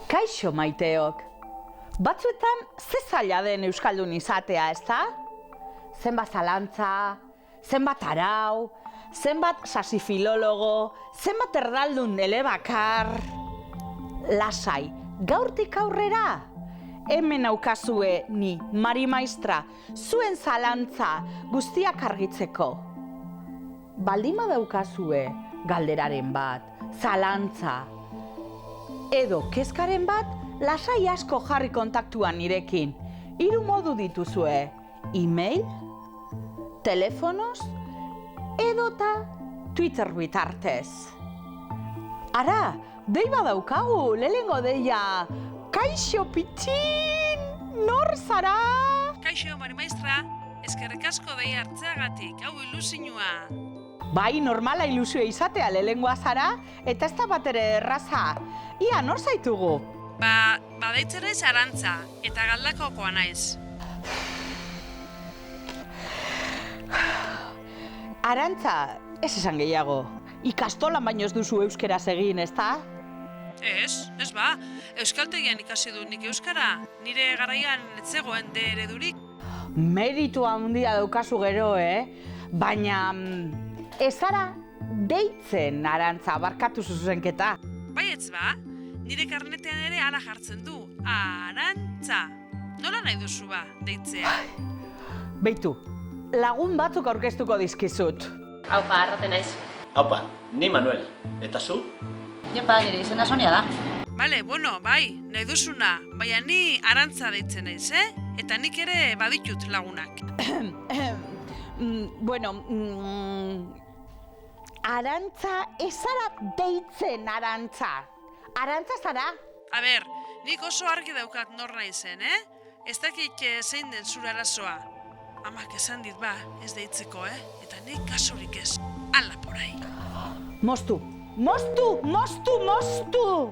Kaixo maiteok. Batzuetan ze zaila den euskaldun izatea, ezta? Zenbat zalantza, zenbat arau, zenbat sasifilologo, zenbat erdaldun elebakar. Lasai, gaurtik aurrera, hemen aukazue ni, Mari Maistra, zuen zalantza guztiak argitzeko. Baldima daukazue galderaren bat, zalantza, edo kezkaren bat, lasai asko jarri kontaktuan nirekin. 3 modu dituzue, e-mail, telefonoz, edota Twitter bitartez. Ara, dei badaukagu, lehengo deia, kaixo pitxin, nor zara? Kaixo, Mari Maistra, eskerrik asko dei hartzeagatik, hau ilusinua. Bai, normala ilusioa izatea lehengoa zara, eta ez da bat ere erraza. Ia, nor zaitugu? Badeitzen naiz Arantza, eta Galdakokoa naiz. Arantza, ez esan gehiago. Ikastolan baino ez duzu euskeraz egin, ezta? Ez ba, euskaltegian ikasi du nik euskara, nire garaian ez zegoen D eredurik. Meritu handia daukazu gero, Baina, ez zara deitzen, Arantza, barkatu zuzenketa. Baietz ba, nire karnetean ere hala jartzen du, Arantza. Nola nahi duzu ba, deitzea? Beitu, lagun batzuk aurkeztuko dizkizut. Aupa, Arrate naiz. Aupa, ni Manuel. Eta zu? Jopa, nire izena Sonia da. Bale, bai, nahi duzuna, baina ni Arantza deitzen naiz, Eta nik ere baditut lagunak. Arantza, ez zara deitzen, Arantza. Arantza zara? A ber, nik oso argi daukat nor naizen, Ez dakik zein den zure arazoa. Amak esan dit ba, ez deitzeko, Eta nik kasurik ez, ala porai. Moztu, moztu, moztu, moztu!